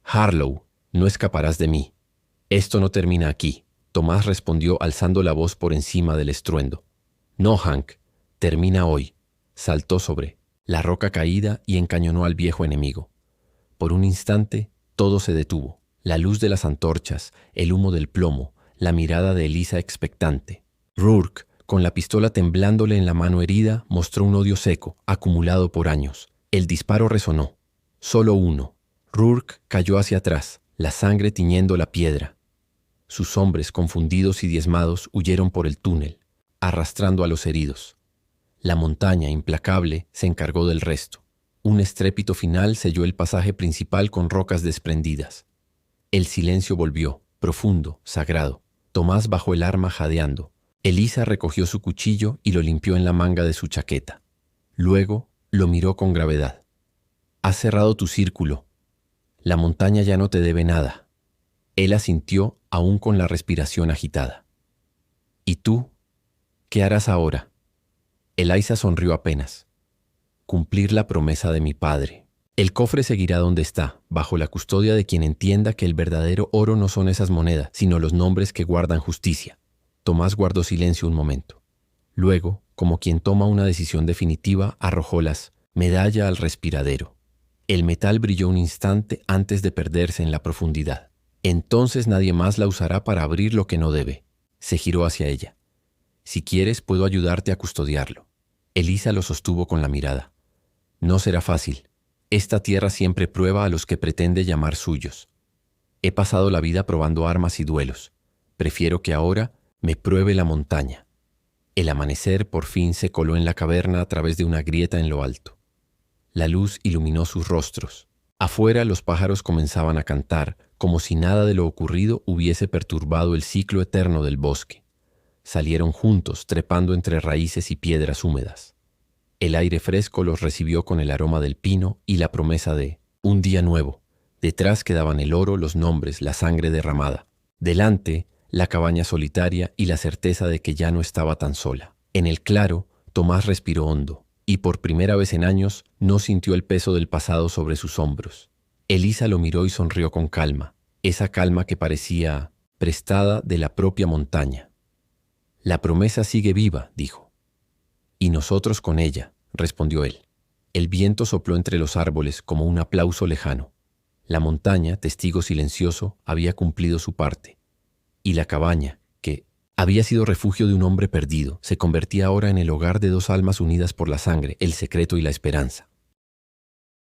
«Harlow, no escaparás de mí. Esto no termina aquí», Tomás respondió alzando la voz por encima del estruendo. «No, Hank, termina hoy». Saltó sobre la roca caída y encañonó al viejo enemigo. Por un instante, todo se detuvo. La luz de las antorchas, el humo del plomo, la mirada de Eliza expectante. Rourke, con la pistola temblándole en la mano herida, mostró un odio seco, acumulado por años. El disparo resonó. Solo uno. Rourke cayó hacia atrás, la sangre tiñendo la piedra. Sus hombres, confundidos y diezmados, huyeron por el túnel, arrastrando a los heridos. La montaña, implacable, se encargó del resto. Un estrépito final selló el pasaje principal con rocas desprendidas. El silencio volvió, profundo, sagrado. Tomás bajó el arma jadeando. Eliza recogió su cuchillo y lo limpió en la manga de su chaqueta. Luego lo miró con gravedad. Has cerrado tu círculo. La montaña ya no te debe nada. Él asintió aún con la respiración agitada. ¿Y tú? ¿Qué harás ahora? Eliza sonrió apenas. Cumplir la promesa de mi padre. El cofre seguirá donde está, bajo la custodia de quien entienda que el verdadero oro no son esas monedas, sino los nombres que guardan justicia. Tomás guardó silencio un momento. Luego, como quien toma una decisión definitiva, arrojó las medalla al respiradero. El metal brilló un instante antes de perderse en la profundidad. Entonces nadie más la usará para abrir lo que no debe. Se giró hacia ella. Si quieres, puedo ayudarte a custodiarlo. Eliza lo sostuvo con la mirada. No será fácil. Esta tierra siempre prueba a los que pretende llamar suyos. He pasado la vida probando armas y duelos. Prefiero que ahora me pruebe la montaña. El amanecer por fin se coló en la caverna a través de una grieta en lo alto. La luz iluminó sus rostros. Afuera los pájaros comenzaban a cantar, como si nada de lo ocurrido hubiese perturbado el ciclo eterno del bosque. Salieron juntos, trepando entre raíces y piedras húmedas. El aire fresco los recibió con el aroma del pino y la promesa de un día nuevo. Detrás quedaban el oro, los nombres, la sangre derramada. Delante, la cabaña solitaria y la certeza de que ya no estaba tan sola. En el claro, Tomás respiró hondo, y por primera vez en años no sintió el peso del pasado sobre sus hombros. Eliza lo miró y sonrió con calma, esa calma que parecía prestada de la propia montaña. La promesa sigue viva, dijo. Y nosotros con ella, respondió él. El viento sopló entre los árboles como un aplauso lejano. La montaña, testigo silencioso, había cumplido su parte. Y la cabaña, que había sido refugio de un hombre perdido, se convertía ahora en el hogar de dos almas unidas por la sangre, el secreto y la esperanza.